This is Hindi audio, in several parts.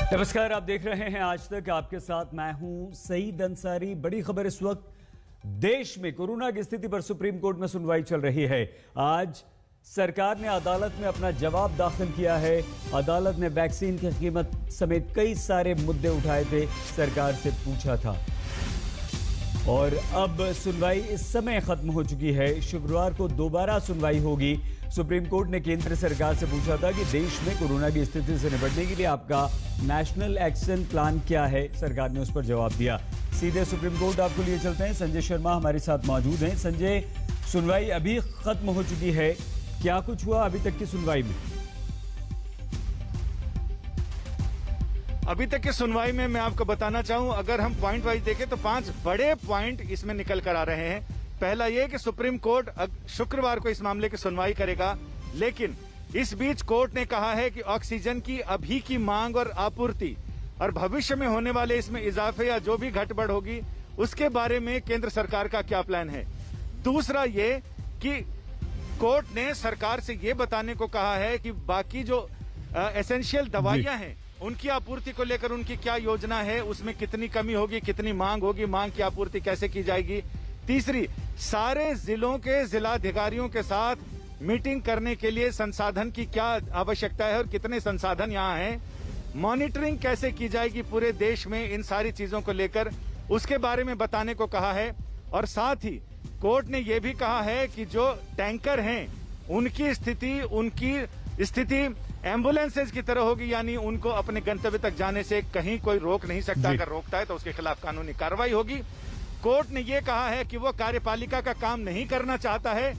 नमस्कार, आप देख रहे हैं आज तक। आपके साथ मैं हूं सईद अंसारी। बड़ी खबर इस वक्त देश में कोरोना की स्थिति पर सुप्रीम कोर्ट में सुनवाई चल रही है। आज सरकार ने अदालत में अपना जवाब दाखिल किया है। अदालत ने वैक्सीन की कीमत समेत कई सारे मुद्दे उठाए थे, सरकार से पूछा था और अब सुनवाई इस समय खत्म हो चुकी है। शुक्रवार को दोबारा सुनवाई होगी। सुप्रीम कोर्ट ने केंद्र सरकार से पूछा था कि देश में कोरोना की स्थिति से निपटने के लिए आपका नेशनल एक्शन प्लान क्या है। सरकार ने उस पर जवाब दिया। सीधे सुप्रीम कोर्ट आपको लिए चलते हैं। संजय शर्मा हमारे साथ मौजूद हैं। संजय, सुनवाई अभी खत्म हो चुकी है, क्या कुछ हुआ अभी तक की सुनवाई में? अभी तक की सुनवाई में मैं आपको बताना चाहूं, अगर हम पॉइंट वाइज देखें तो 5 बड़े पॉइंट इसमें निकल कर आ रहे हैं। पहला यह कि सुप्रीम कोर्ट शुक्रवार को इस मामले की सुनवाई करेगा, लेकिन इस बीच कोर्ट ने कहा है कि ऑक्सीजन की अभी की मांग और आपूर्ति और भविष्य में होने वाले इसमें इजाफे या जो भी घटबढ़ होगी उसके बारे में केंद्र सरकार का क्या प्लान है। दूसरा ये कि कोर्ट ने सरकार से ये बताने को कहा है कि बाकी जो एसेंशियल दवाइयां हैं उनकी आपूर्ति को लेकर उनकी क्या योजना है, उसमें कितनी कमी होगी, कितनी मांग होगी, मांग की आपूर्ति कैसे की जाएगी। तीसरी, सारे जिलों के जिलाधिकारियों के साथ मीटिंग करने के लिए संसाधन की क्या आवश्यकता है और कितने संसाधन यहाँ हैं, मॉनिटरिंग कैसे की जाएगी पूरे देश में, इन सारी चीजों को लेकर उसके बारे में बताने को कहा है। और साथ ही कोर्ट ने यह भी कहा है कि जो टैंकर हैं उनकी स्थिति एम्बुलेंसेज की तरह होगी, यानी उनको अपने गंतव्य तक जाने से कहीं कोई रोक नहीं सकता। अगर रोकता है तो उसके खिलाफ कानूनी कार्रवाई होगी। कोर्ट ने यह कहा है कि वो कार्यपालिका का काम नहीं करना चाहता है।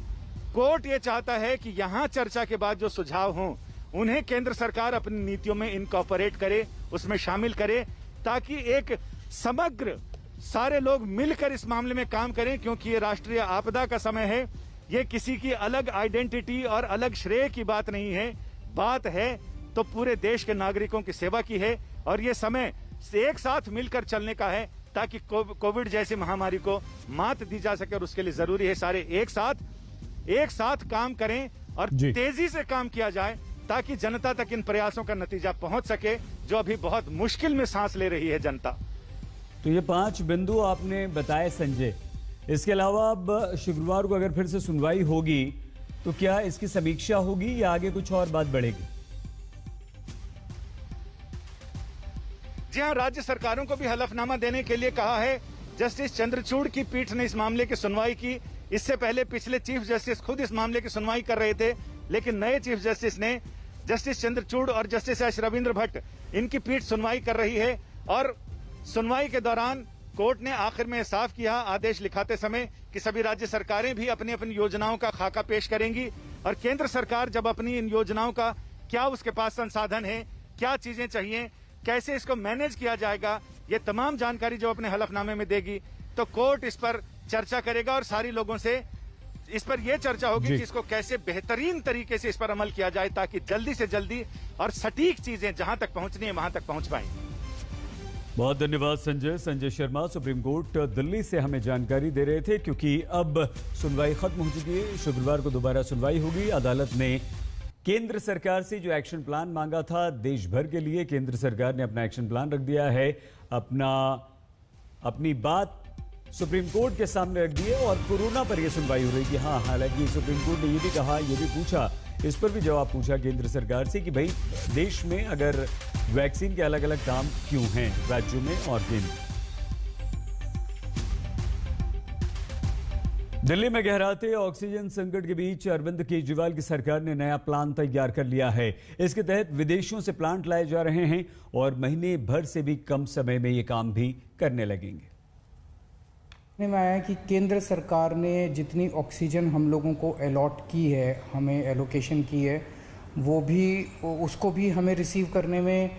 कोर्ट ये चाहता है कि यहां चर्चा के बाद जो सुझाव हों उन्हें केंद्र सरकार अपनी नीतियों में इनकॉर्पोरेट करे, उसमें शामिल करे, ताकि एक समग्र सारे लोग मिलकर इस मामले में काम करें, क्योंकि ये राष्ट्रीय आपदा का समय है। ये किसी की अलग आइडेंटिटी और अलग श्रेय की बात नहीं है, बात है तो पूरे देश के नागरिकों की सेवा की है और ये समय एक साथ मिलकर चलने का है ताकि कोविड जैसी महामारी को मात दी जा सके। और उसके लिए जरूरी है सारे एक साथ काम करें और तेजी से काम किया जाए ताकि जनता तक इन प्रयासों का नतीजा पहुंच सके, जो अभी बहुत मुश्किल में सांस ले रही है जनता। तो ये 5 बिंदु आपने बताए संजय। इसके अलावा अब शुक्रवार को अगर फिर से सुनवाई होगी तो क्या इसकी समीक्षा होगी या आगे कुछ और बात बढ़ेगी? जी हां, राज्य सरकारों को भी हलफनामा देने के लिए कहा है। जस्टिस चंद्रचूड़ की पीठ ने इस मामले की सुनवाई की। इससे पहले पिछले चीफ जस्टिस खुद इस मामले की सुनवाई कर रहे थे, लेकिन नए चीफ जस्टिस ने, जस्टिस चंद्रचूड़ और जस्टिस एस रविंद्र भट्ट, इनकी पीठ सुनवाई कर रही है। और सुनवाई के दौरान कोर्ट ने आखिर में साफ किया आदेश लिखाते समय कि सभी राज्य सरकारें भी अपनी अपनी योजनाओं का खाका पेश करेंगी और केंद्र सरकार जब अपनी इन योजनाओं का क्या उसके पास संसाधन है, क्या चीजें चाहिए, कैसे इसको मैनेज किया जाएगा, ये तमाम जानकारी जो अपने हलफनामे में देगी तो कोर्ट इस पर चर्चा करेगा और सारी लोगों से इस पर यह चर्चा होगी कि इसको कैसे बेहतरीन तरीके से इस पर अमल किया जाए ताकि जल्दी से जल्दी और सटीक चीजें जहां तक पहुंचनी है वहां तक पहुंच पाएं। बहुत धन्यवाद संजय। संजय शर्मा सुप्रीम कोर्ट दिल्ली से हमें जानकारी दे रहे थे, क्योंकि अब सुनवाई खत्म हो चुकी है। शुक्रवार को दोबारा सुनवाई होगी। अदालत ने केंद्र सरकार से जो एक्शन प्लान मांगा था देश भर के लिए, केंद्र सरकार ने अपना एक्शन प्लान रख दिया है, अपनी बात सुप्रीम कोर्ट के सामने रख दी है और कोरोना पर यह सुनवाई हो रही है। हाँ, हालांकि सुप्रीम कोर्ट ने यह भी कहा, यह भी पूछा, इस पर भी जवाब पूछा केंद्र सरकार से कि भाई देश में अगर वैक्सीन के अलग अलग काम क्यों हैं राज्यों में और केंद्र। दिल्ली में गहराते ऑक्सीजन संकट के बीच अरविंद केजरीवाल की सरकार ने नया प्लान तैयार कर लिया है। इसके तहत विदेशों से प्लांट लाए जा रहे हैं और महीने भर से भी कम समय में ये काम भी करने लगेंगे। में आया कि केंद्र सरकार ने जितनी ऑक्सीजन हम लोगों को अलॉट की है, हमें एलोकेशन की है, वो भी उसको भी हमें रिसीव करने में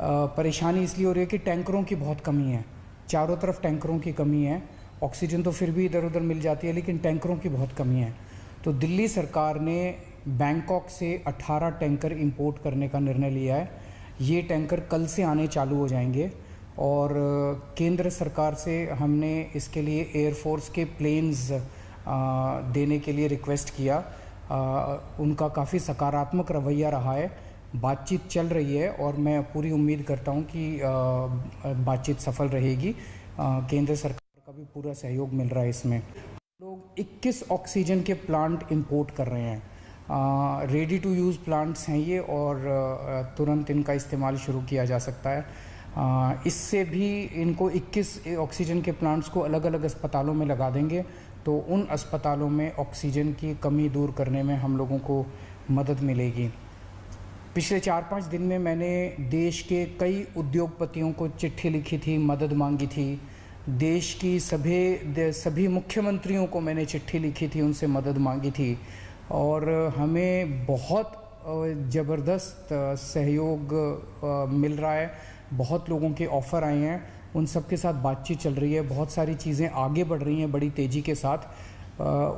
परेशानी इसलिए हो रही है कि टैंकरों की बहुत कमी है। चारों तरफ टैंकरों की कमी है। ऑक्सीजन तो फिर भी इधर उधर मिल जाती है, लेकिन टैंकरों की बहुत कमी है। तो दिल्ली सरकार ने बैंकॉक से 18 टैंकर इंपोर्ट करने का निर्णय लिया है। ये टैंकर कल से आने चालू हो जाएंगे और केंद्र सरकार से हमने इसके लिए एयरफोर्स के प्लेन्स देने के लिए रिक्वेस्ट किया। उनका काफ़ी सकारात्मक रवैया रहा है। बातचीत चल रही है और मैं पूरी उम्मीद करता हूं कि बातचीत सफल रहेगी। केंद्र सरकार का भी पूरा सहयोग मिल रहा है इसमें। लोग 21 ऑक्सीजन के प्लांट इंपोर्ट कर रहे हैं। रेडी टू यूज़ प्लांट्स हैं ये और तुरंत इनका इस्तेमाल शुरू किया जा सकता है। इससे भी इनको 21 ऑक्सीजन के प्लांट्स को अलग अलग अस्पतालों में लगा देंगे तो उन अस्पतालों में ऑक्सीजन की कमी दूर करने में हम लोगों को मदद मिलेगी। पिछले 4-5 दिन में मैंने देश के कई उद्योगपतियों को चिट्ठी लिखी थी, मदद मांगी थी। देश की सभी मुख्यमंत्रियों को मैंने चिट्ठी लिखी थी, उनसे मदद मांगी थी और हमें बहुत ज़बरदस्त सहयोग मिल रहा है। बहुत लोगों के ऑफ़र आए हैं, उन सब के साथ बातचीत चल रही है। बहुत सारी चीज़ें आगे बढ़ रही हैं बड़ी तेज़ी के साथ।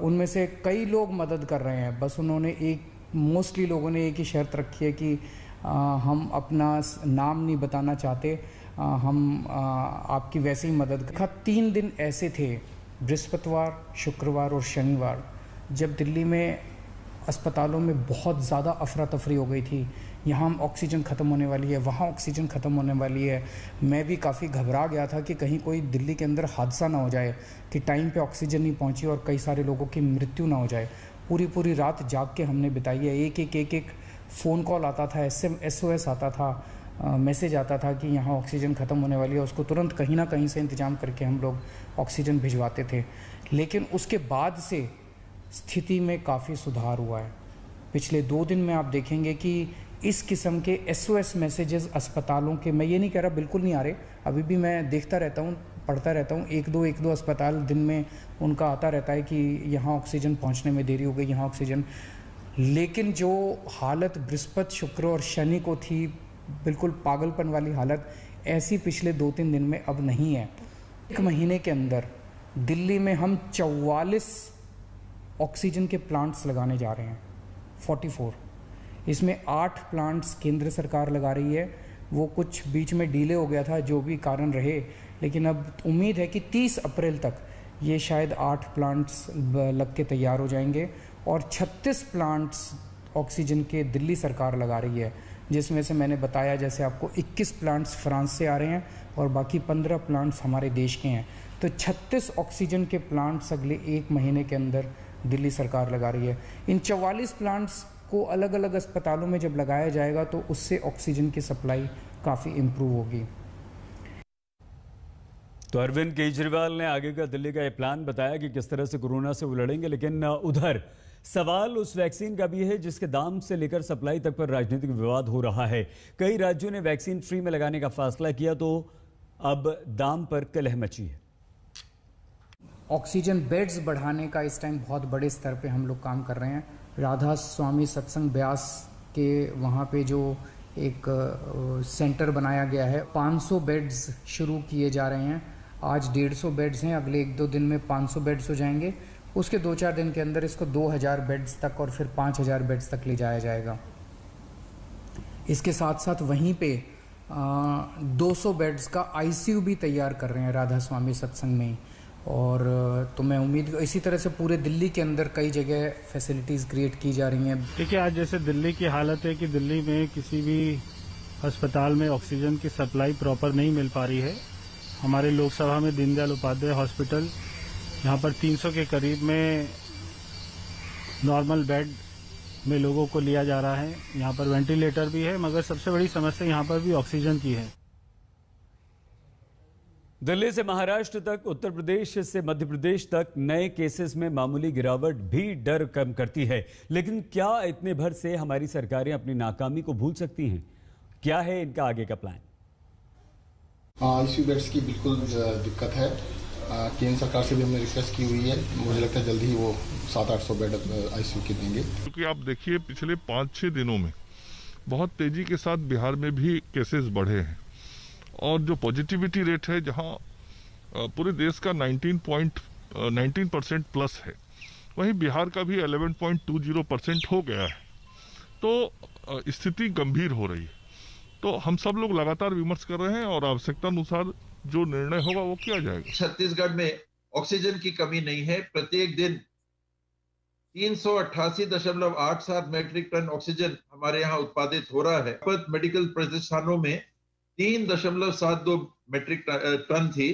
उनमें से कई लोग मदद कर रहे हैं। बस उन्होंने मोस्टली लोगों ने एक ही शर्त रखी है कि हम अपना नाम नहीं बताना चाहते, हम आपकी वैसे ही मदद 3 दिन ऐसे थे, बृहस्पतिवार, शुक्रवार और शनिवार, जब दिल्ली में अस्पतालों में बहुत ज़्यादा अफरा तफरी हो गई थी। यहाँ ऑक्सीजन ख़त्म होने वाली है, वहाँ ऑक्सीजन ख़त्म होने वाली है। मैं भी काफ़ी घबरा गया था कि कहीं कोई दिल्ली के अंदर हादसा ना हो जाए कि टाइम पे ऑक्सीजन नहीं पहुँची और कई सारे लोगों की मृत्यु ना हो जाए। पूरी रात जाग के हमने बिताई है। एक फ़ोन कॉल आता था, SOS आता था, मैसेज आता था कि यहाँ ऑक्सीजन ख़त्म होने वाली है। उसको तुरंत कहीं ना कहीं से इंतज़ाम करके हम लोग ऑक्सीजन भिजवाते थे। लेकिन उसके बाद से स्थिति में काफ़ी सुधार हुआ है। पिछले 2 दिन में आप देखेंगे कि इस किस्म के SOS मैसेजेस अस्पतालों के, मैं ये नहीं कह रहा बिल्कुल नहीं आ रहे, अभी भी मैं देखता रहता हूँ, पढ़ता रहता हूँ। एक दो अस्पताल दिन में उनका आता रहता है कि यहाँ ऑक्सीजन पहुँचने में देरी हो गई, यहाँ ऑक्सीजन। लेकिन जो हालत बृहस्पति, शुक्र और शनि को थी, बिल्कुल पागलपन वाली हालत, ऐसी पिछले 2-3 दिन में अब नहीं है। 1 महीने के अंदर दिल्ली में हम 44 ऑक्सीजन के प्लांट्स लगाने जा रहे हैं, 44। इसमें 8 प्लांट्स केंद्र सरकार लगा रही है। वो कुछ बीच में डिले हो गया था, जो भी कारण रहे, लेकिन अब उम्मीद है कि 30 अप्रैल तक ये शायद 8 प्लांट्स लग के तैयार हो जाएंगे और 36 प्लांट्स ऑक्सीजन के दिल्ली सरकार लगा रही है, जिसमें से मैंने बताया जैसे आपको 21 प्लांट्स फ्रांस से आ रहे हैं और बाकी 15 प्लांट्स हमारे देश के हैं। तो 36 ऑक्सीजन के प्लांट्स अगले 1 महीने के अंदर दिल्ली सरकार लगा रही है। इन 44 प्लांट्स को अलग अलग अस्पतालों में जब लगाया जाएगा तो उससे ऑक्सीजन की सप्लाई काफ़ी इम्प्रूव होगी। तो अरविंद केजरीवाल ने आगे का दिल्ली का ये प्लान बताया कि किस तरह से कोरोना से वो लड़ेंगे, लेकिन उधर सवाल उस वैक्सीन का भी है जिसके दाम से लेकर सप्लाई तक पर राजनीतिक विवाद हो रहा है। कई राज्यों ने वैक्सीन फ्री में लगाने का फैसला किया तो अब दाम पर कलह मची है। ऑक्सीजन बेड्स बढ़ाने का इस टाइम बहुत बड़े स्तर पे हम लोग काम कर रहे हैं। राधा स्वामी सत्संग ब्यास के वहाँ पे जो एक सेंटर बनाया गया है, 500 बेड्स शुरू किए जा रहे हैं। आज 150 बेड्स हैं, अगले 1-2 दिन में 500 बेड्स हो जाएंगे। उसके 2-4 दिन के अंदर इसको 2000 बेड्स तक और फिर 5000 बेड्स तक ले जाया जाएगा। इसके साथ साथ वहीं पे 200 बेड्स का ICU भी तैयार कर रहे हैं राधा स्वामी सत्संग में। और तो मैं उम्मीद, इसी तरह से पूरे दिल्ली के अंदर कई जगह फैसिलिटीज़ क्रिएट की जा रही हैं। देखिए, आज जैसे दिल्ली की हालत है कि दिल्ली में किसी भी अस्पताल में ऑक्सीजन की सप्लाई प्रॉपर नहीं मिल पा रही है। हमारे लोकसभा में दीनदयाल उपाध्याय हॉस्पिटल, यहाँ पर 300 के करीब में नॉर्मल बेड में लोगों को लिया जा रहा है। यहाँ पर वेंटिलेटर भी है, मगर सबसे बड़ी समस्या यहाँ पर भी ऑक्सीजन की है। दिल्ली से महाराष्ट्र तक, उत्तर प्रदेश से मध्य प्रदेश तक नए केसेस में मामूली गिरावट भी डर कम करती है। लेकिन क्या इतने भर से हमारी सरकारें अपनी नाकामी को भूल सकती हैं? क्या है इनका आगे का प्लान? ICU बेड्स की बिल्कुल दिक्कत है। केंद्र सरकार से भी हमने रिक्वेस्ट की हुई है। मुझे लगता है जल्दी ही वो 700-800 बेड ICU के देंगे। क्योंकि आप देखिए, पिछले 5-6 दिनों में बहुत तेजी के साथ बिहार में भी केसेस बढ़े हैं और जो पॉजिटिविटी रेट है, जहां पूरे देश का 19% प्लस है, वहीं बिहार का भी 11.20% हो गया है। तो स्थिति गंभीर हो रही है। तो हम सब लोग लगातार विमर्श कर रहे हैं और आवश्यकता अनुसार जो निर्णय होगा वो किया जाएगा। छत्तीसगढ़ में ऑक्सीजन की कमी नहीं है। प्रत्येक दिन 388.87 मेट्रिक टन ऑक्सीजन हमारे यहाँ उत्पादित हो रहा है। मेडिकल प्रतिष्ठानों में 3.72 मेट्रिक टन थी,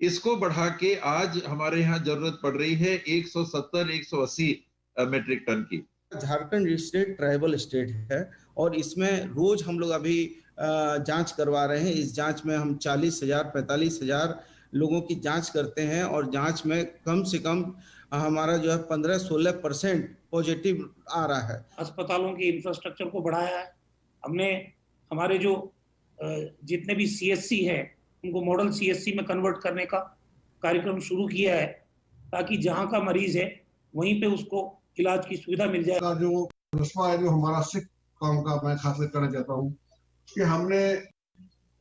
इसको बढ़ा के आज हमारे यहाँ जरूरत पड़ रही है 170-180 मेट्रिक टन की। झारखंड स्टेट ट्राइबल स्टेट है और इसमें रोज हम लोग अभी जांच करवा रहे हैं। इस जांच में हम 40,000-45,000 लोगों की जांच करते हैं और जांच में कम से कम हमारा जो है 15-16% पॉजिटिव आ रहा है। अस्पतालों के इंफ्रास्ट्रक्चर को बढ़ाया है हमने। हमारे जो जितने भी CSC है उनको मॉडल CSC में कन्वर्ट करने का कार्यक्रम शुरू किया है, ताकि जहां का मरीज है वहीं पे उसको इलाज की सुविधा मिल जाए। जो रस्मा है जो हमारा सिख काम का मैं खास करना चाहता हूँ कि हमने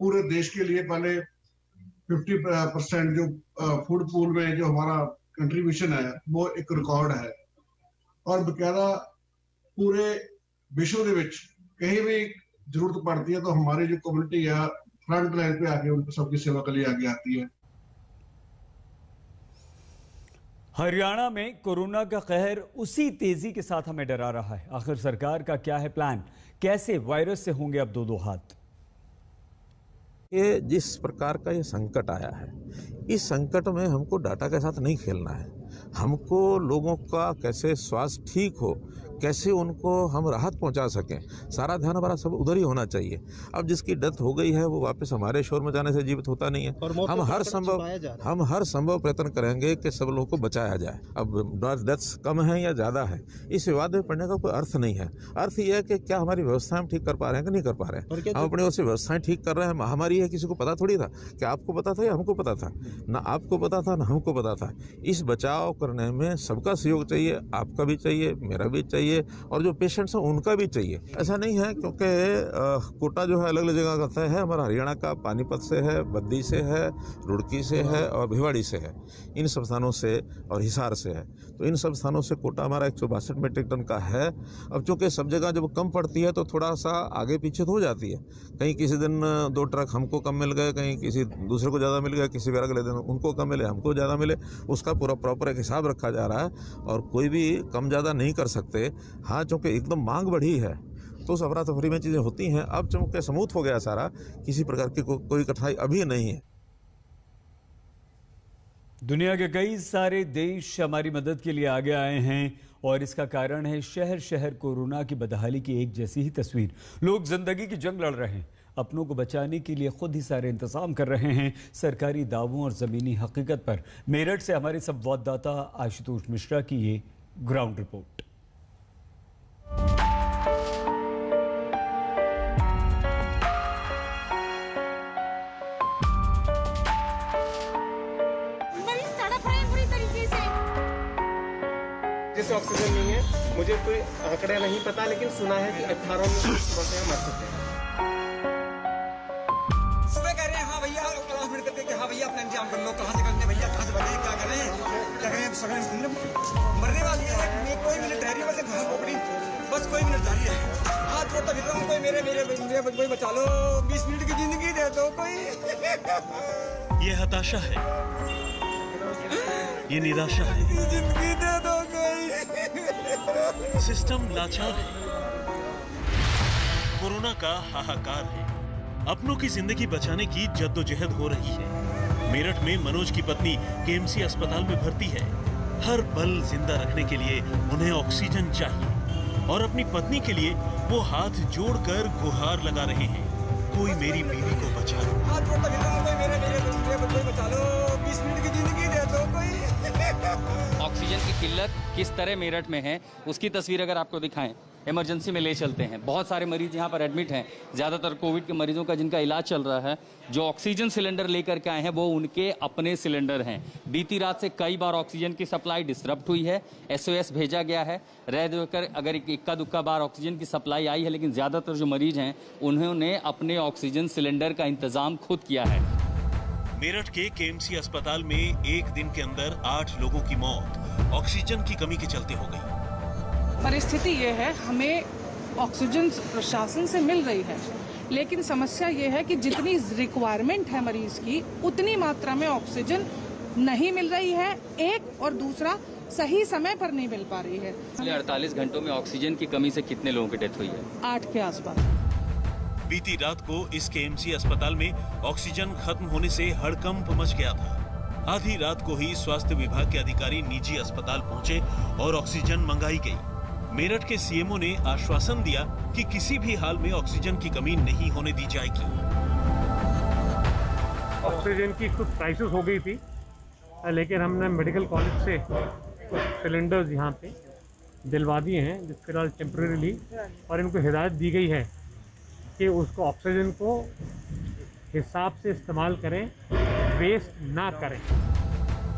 पूरे देश के लिए पहले 50% जो फूड पूल में जो हमारा कंट्रीब्यूशन है वो एक रिकॉर्ड है और बकायदा पूरे विश्व के विच कहीं भी जरूरत पड़ती है तो हमारी जो कम्युनिटी है फ्रंट लाइन पे आके उनको सबकी सेवा के लिए आगे आती है। हरियाणा में कोरोना का कहर उसी तेजी के साथ हमें डरा रहा है। आखिर सरकार का क्या है प्लान? कैसे वायरस से होंगे अब दो हाथ? ये जिस प्रकार का ये संकट आया है, इस संकट में हमको डाटा के साथ नहीं खेलना है। हमको लोगों का कैसे स्वास्थ्य ठीक हो, कैसे उनको हम राहत पहुंचा सकें, सारा ध्यान हमारा सब उधर ही होना चाहिए। अब जिसकी डेथ हो गई है वो वापस हमारे शोर में जाने से जीवित होता नहीं है। हम हर संभव प्रयत्न करेंगे कि सब लोगों को बचाया जाए। अब डेथ्स कम है या ज़्यादा है, इस विवाद में पड़ने का कोई अर्थ नहीं है। अर्थ यह है कि क्या हमारी व्यवस्थाएं हम ठीक कर पा रहे हैं कि नहीं कर पा रहे हैं। हम अपनी ओर से व्यवस्थाएं ठीक कर रहे हैं। महामारी है, किसी को पता थोड़ी था। क्या आपको पता था या हमको पता था? ना आपको पता था ना हमको पता था। इस बचाव करने में सबका सहयोग चाहिए, आपका भी चाहिए, मेरा भी चाहिए और जो पेशेंट्स हैं उनका भी चाहिए। ऐसा नहीं है क्योंकि कोटा जो है अलग अलग जगह का तय है। हमारा हरियाणा का पानीपत से है, बद्दी से है, रुड़की से है और भिवाड़ी से है। इन सब स्थानों से और हिसार से है। तो इन सब स्थानों से कोटा हमारा 162 मेट्रिक टन का है। अब चूँकि सब जगह जब कम पड़ती है तो थोड़ा सा आगे पीछे तो हो जाती है। कहीं किसी दिन 2 ट्रक हमको कम मिल गए, कहीं किसी दूसरे को ज़्यादा मिल गया, किसी भी अगले दिन उनको कम मिले, हमको ज़्यादा मिले। उसका पूरा प्रॉपर एक हिसाब रखा जा रहा है और कोई भी कम ज़्यादा नहीं कर सकते। हाँ, चूँकि एकदम मांग बढ़ी है तो उस अफरा तफरी में चीज़ें होती हैं। अब चूँकि समूथ हो गया सारा, किसी प्रकार की कोई कठिनाई अभी नहीं है। दुनिया के कई सारे देश हमारी मदद के लिए आगे आए हैं और इसका कारण है शहर शहर कोरोना की बदहाली की एक जैसी ही तस्वीर। लोग जिंदगी की जंग लड़ रहे हैं, अपनों को बचाने के लिए खुद ही सारे इंतजाम कर रहे हैं। सरकारी दावों और ज़मीनी हकीकत पर मेरठ से हमारे संवाददाता आशुतोष मिश्रा की ये ग्राउंड रिपोर्ट। ऑक्सीजन नहीं है, मुझे कोई आंकड़ा नहीं पता, लेकिन सुना है कि 18 बच्चे मर चुके हैं। सुबह कह रहे हैं हाँ भैया, क्लास में करके हाँ भैया अपना इंतजाम कर लो, कहाँ से करते भैया, कहाँ से बने, क्या करें मरने वाली है। कोई मिनट ठहरी, बस बस कोई मिनट जा रही है। हाथ जोड़ता फिर रहा हूँ, कोई मेरे कोई बचा लो, 20 मिनट की जिंदगी दे दो कोई। ये हताशा है, ये निराशा है, जिंदगी दे दो कोई। सिस्टम लाचार है, कोरोना का हाहाकार है, अपनों की जिंदगी बचाने की जद्दोजहद हो रही है। मेरठ में मनोज की पत्नी केएमसी अस्पताल में भर्ती है। हर पल जिंदा रखने के लिए उन्हें ऑक्सीजन चाहिए और अपनी पत्नी के लिए वो हाथ जोड़कर गुहार लगा रहे हैं, कोई मेरी बीवी को बचा लो। हाथ जोड़ता फिर रहा हूँ, कोई बचा लो, 20 मिनट की जिंदगी दे दो कोई। ऑक्सीजन की किल्लत किस तरह मेरठ में है उसकी तस्वीर अगर आपको दिखाएं, इमरजेंसी में ले चलते हैं। बहुत सारे मरीज यहाँ पर एडमिट हैं, ज़्यादातर कोविड के मरीजों का जिनका इलाज चल रहा है। जो ऑक्सीजन सिलेंडर लेकर के आए हैं वो उनके अपने सिलेंडर हैं। बीती रात से कई बार ऑक्सीजन की सप्लाई डिसरप्ट हुई है, SOS भेजा गया है। रह देकर अगर इक्का दुक्का बार ऑक्सीजन की सप्लाई आई है, लेकिन ज़्यादातर जो मरीज हैं उन्होंने अपने ऑक्सीजन सिलेंडर का इंतजाम खुद किया है। मेरठ के केएमसी अस्पताल में एक दिन के अंदर 8 लोगों की मौत ऑक्सीजन की कमी के चलते हो गई। परिस्थिति ये है, हमें ऑक्सीजन प्रशासन से मिल रही है, लेकिन समस्या ये है कि जितनी रिक्वायरमेंट है मरीज की उतनी मात्रा में ऑक्सीजन नहीं मिल रही है। एक और दूसरा, सही समय पर नहीं मिल पा रही है। पिछले 48 घंटों में ऑक्सीजन की कमी से कितने लोगों की डेथ हुई है? 8 के आसपास। बीती रात को इस केएमसी अस्पताल में ऑक्सीजन खत्म होने से हड़कंप मच गया था। आधी रात को ही स्वास्थ्य विभाग के अधिकारी निजी अस्पताल पहुंचे और ऑक्सीजन मंगाई गई। मेरठ के सीएमओ ने आश्वासन दिया कि किसी भी हाल में ऑक्सीजन की कमी नहीं होने दी जाएगी। ऑक्सीजन की कुछ क्राइसिस हो गई थी, लेकिन हमने मेडिकल कॉलेज से सिलेंडर्स यहाँ पे दिलवा दिए हैं फिलहाल टेम्परेरीली, और इनको हिदायत दी गई है कि उसको ऑक्सीजन को हिसाब से इस्तेमाल करें, वेस्ट ना करें।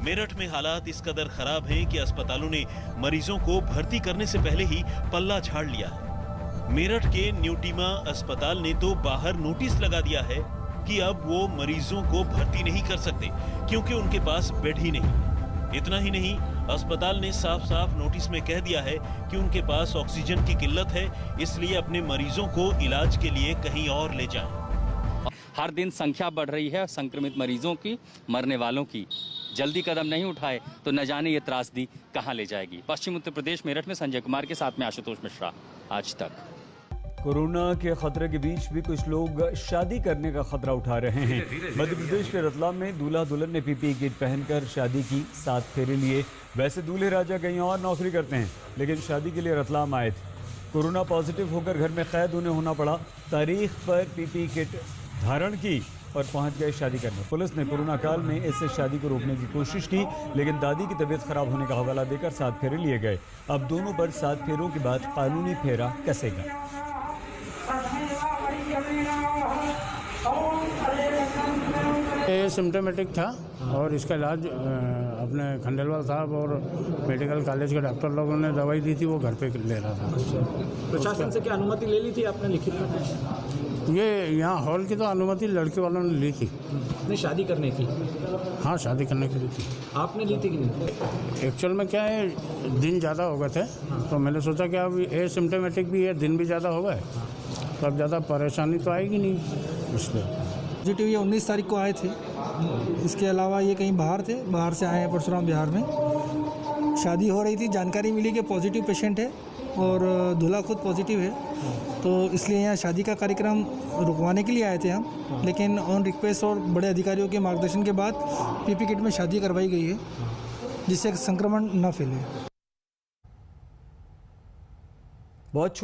मेरठ में हालात इस कदर खराब हैं कि अस्पतालों ने मरीजों को भर्ती करने से पहले ही पल्ला झाड़ लिया है। मेरठ के न्यूटीमा अस्पताल ने तो बाहर नोटिस लगा दिया है कि अब वो मरीजों को भर्ती नहीं कर सकते क्योंकि उनके पास बेड ही नहीं। इतना ही नहीं, अस्पताल ने साफ साफ नोटिस में कह दिया है कि उनके पास ऑक्सीजन की किल्लत है, इसलिए अपने मरीजों को इलाज के लिए कहीं और ले जाएं। हर दिन संख्या बढ़ रही है संक्रमित मरीजों की, मरने वालों की। जल्दी कदम नहीं उठाए तो न जाने ये त्रासदी कहां ले जाएगी। पश्चिम उत्तर प्रदेश मेरठ में संजय कुमार के साथ में आशुतोष मिश्रा, आज तक। कोरोना के खतरे के बीच भी कुछ लोग शादी करने का खतरा उठा रहे हैं। मध्य प्रदेश के रतलाम में दूल्हा दुल्हन ने पीपीई किट पहनकर शादी की, 7 फेरे लिए। वैसे दूल्हे राजा कहीं और नौकरी करते हैं, लेकिन शादी के लिए रतलाम आए थे। कोरोना पॉजिटिव होकर घर में कैद उन्हें होना पड़ा। तारीख पर पीपीई किट धारण की और पहुंच गए शादी करने। पुलिस ने कोरोना काल में इससे शादी को रोकने की कोशिश की, लेकिन दादी की तबीयत खराब होने का हवाला देकर 7 फेरे लिए गए। अब दोनों पर 7 फेरों के बाद कानूनी फेरा कसेगा। ये सिम्टोमेटिक था और इसका इलाज अपने खंडेलवाल साहब और मेडिकल कॉलेज के डॉक्टर लोगों ने दवाई दी थी, वो घर पे ले रहा था। प्रशासन से क्या अनुमति ले ली थी आपने लिखित में? ये यहाँ हॉल की तो अनुमति लड़के वालों ने ली थी। नहीं, शादी करने की? हाँ, शादी करने की ली थी। आपने ली थी कि नहीं? एक्चुअल में क्या है, दिन ज़्यादा हो गए थे, तो मैंने सोचा कि अब एसिम्टोमेटिक भी है, दिन भी ज़्यादा हो गए, तो अब ज़्यादा परेशानी तो आएगी नहीं, इसलिए। पॉजिटिव ये 19 तारीख को आए थे। इसके अलावा ये कहीं बाहर थे, बाहर से आए हैं परशुराम बिहार में। शादी हो रही थी, जानकारी मिली कि पॉजिटिव पेशेंट है और दूल्हा खुद पॉजिटिव है, तो इसलिए यहाँ शादी का कार्यक्रम रुकवाने के लिए आए थे हम। लेकिन ऑन रिक्वेस्ट और बड़े अधिकारियों के मार्गदर्शन के बाद पीपी किट में शादी करवाई गई है, जिससे संक्रमण न फैले। बहुत